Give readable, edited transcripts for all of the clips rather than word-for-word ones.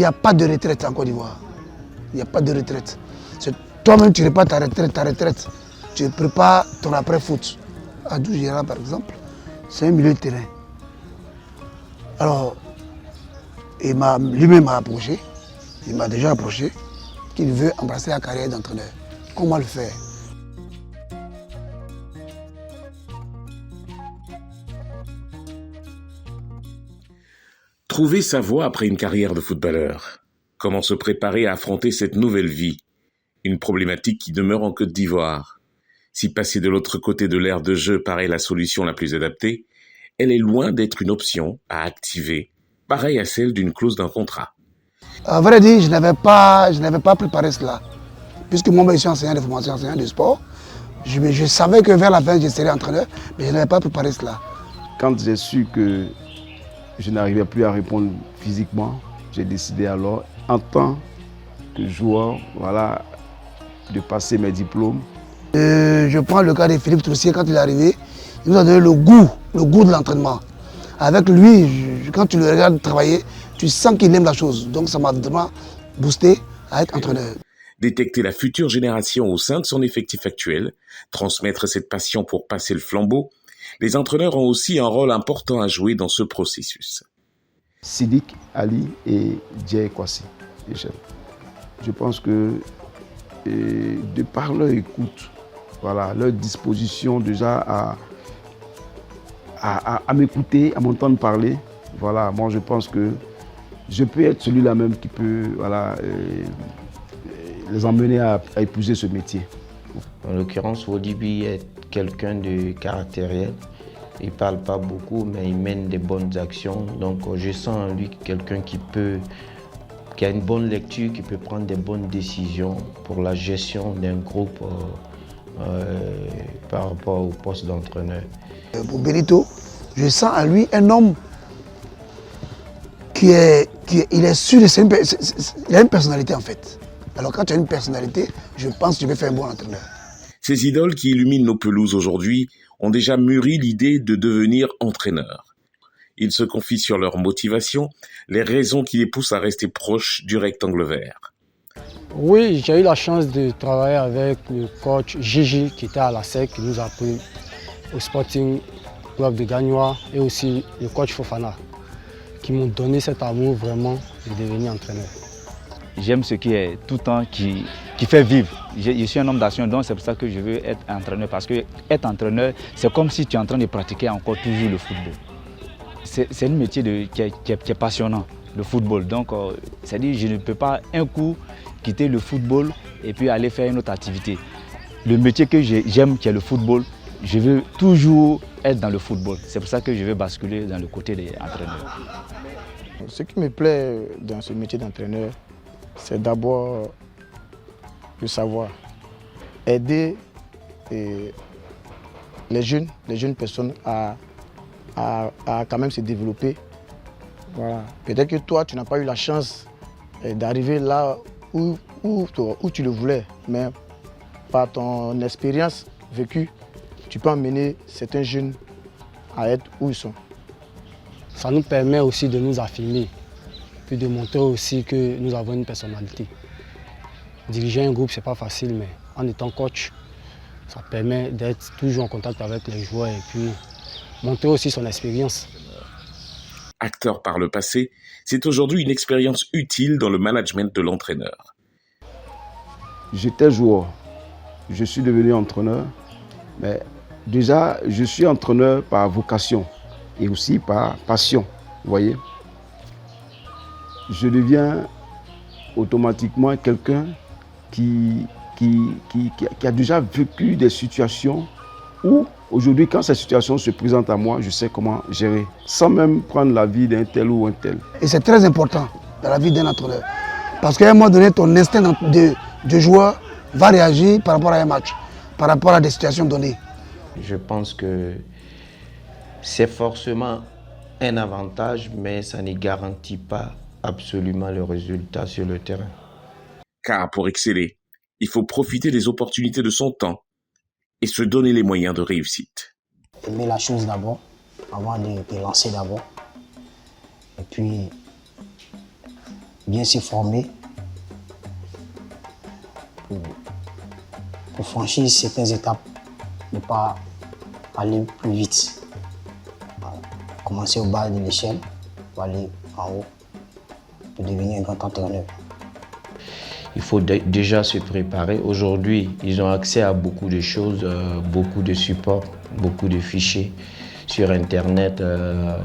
n'y a pas de retraite en Côte d'Ivoire. Il n'y a pas de retraite. Toi-même, tu prépares ta retraite. Tu prépares ton après-foot. Adou Gérard, par exemple, c'est un milieu de terrain. Alors, lui-même m'a approché. Il m'a déjà approché qu'il veut embrasser la carrière d'entraîneur. Comment le faire? Trouver sa voie après une carrière de footballeur. Comment se préparer à affronter cette nouvelle vie? Une problématique qui demeure en Côte d'Ivoire. Si passer de l'autre côté de l'aire de jeu paraît la solution la plus adaptée, elle est loin d'être une option à activer, pareille à celle d'une clause d'un contrat. À vrai dire, je n'avais pas préparé cela. Puisque moi, je suis enseignant de formation, enseignant de sport, je savais que vers la fin, je serais entraîneur, mais je n'avais pas préparé cela. Quand j'ai su que je n'arrivais plus à répondre physiquement, j'ai décidé alors, en tant que joueur, voilà, de passer mes diplômes. Je prends le cas de Philippe Troussier, quand il est arrivé, il nous a donné le goût de l'entraînement. Avec lui, quand tu le regardes travailler, tu sens qu'il aime la chose. Donc ça m'a vraiment boosté à être entraîneur. Détecter la future génération au sein de son effectif actuel, transmettre cette passion pour passer le flambeau, les entraîneurs ont aussi un rôle important à jouer dans ce processus. Sidik, Ali et Djei Kwasi. Je pense que de par leur écoute, voilà, leur disposition déjà à m'écouter, à m'entendre parler, voilà, moi je pense que je peux être celui-là même qui peut voilà, les emmener à épouser ce métier. En l'occurrence, Wodibi est quelqu'un de caractériel. Il ne parle pas beaucoup, mais il mène des bonnes actions. Donc je sens en lui quelqu'un qui a une bonne lecture, qui peut prendre des bonnes décisions pour la gestion d'un groupe par rapport au poste d'entraîneur. Pour Benito, je sens en lui un homme il est sûr, il a une personnalité en fait. Alors quand tu as une personnalité, je pense que tu peux faire un bon entraîneur. Ces idoles qui illuminent nos pelouses aujourd'hui ont déjà mûri l'idée de devenir entraîneurs. Ils se confient sur leur motivation, les raisons qui les poussent à rester proches du rectangle vert. Oui, j'ai eu la chance de travailler avec le coach Gigi qui était à la SEC, qui nous a appris au Sporting Club de Gagnois, et aussi le coach Fofana, qui m'ont donné cet amour vraiment de devenir entraîneur. J'aime ce qui est tout le temps qui fait vivre. Je suis un homme d'action, donc c'est pour ça que je veux être entraîneur. Parce que être entraîneur, c'est comme si tu es en train de pratiquer encore toujours le football. C'est un métier qui est passionnant, le football. Donc, c'est-à-dire je ne peux pas un coup quitter le football et puis aller faire une autre activité. Le métier que j'aime, qui est le football, je veux toujours être dans le football. C'est pour ça que je veux basculer dans le côté des entraîneurs. Ce qui me plaît dans ce métier d'entraîneur, c'est d'abord le savoir. Aider les jeunes personnes à quand même se développer. Voilà. Peut-être que toi, tu n'as pas eu la chance d'arriver là où tu le voulais, mais par ton expérience vécue, tu peux emmener certains jeunes à être où ils sont. Ça nous permet aussi de nous affirmer, puis de montrer aussi que nous avons une personnalité. Diriger un groupe, ce n'est pas facile, mais en étant coach, ça permet d'être toujours en contact avec les joueurs et puis montrer aussi son expérience. Acteur par le passé, c'est aujourd'hui une expérience utile dans le management de l'entraîneur. J'étais joueur, je suis devenu entraîneur, mais déjà je suis entraîneur par vocation et aussi par passion, vous voyez. Je deviens automatiquement quelqu'un qui a déjà vécu des situations où aujourd'hui, quand ces situations se présentent à moi, je sais comment gérer, sans même prendre l'avis d'un tel ou un tel. Et c'est très important dans la vie d'un entraîneur. Parce qu'à un moment donné, ton instinct de joueur va réagir par rapport à un match, par rapport à des situations données. Je pense que c'est forcément un avantage, mais ça ne garantit pas absolument le résultat sur le terrain. Car pour exceller, il faut profiter des opportunités de son temps et se donner les moyens de réussite. Aimer la chose d'abord, avant de lancer d'abord. Et puis, bien se former pour franchir certaines étapes, ne pas aller plus vite. Voilà. Commencer au bas de l'échelle pour aller en haut, pour devenir un grand entraîneur. Il faut déjà se préparer. Aujourd'hui, ils ont accès à beaucoup de choses, beaucoup de supports, beaucoup de fichiers sur Internet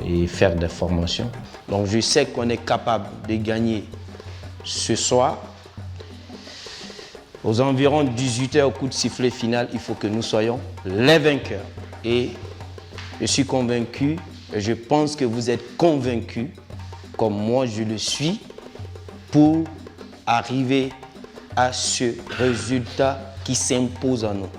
et faire des formations. Donc je sais qu'on est capable de gagner ce soir. Aux environs 18h, au coup de sifflet final, il faut que nous soyons les vainqueurs. Et je suis convaincu, et je pense que vous êtes convaincus, comme moi je le suis, pour arriver à ce résultat qui s'impose à nous.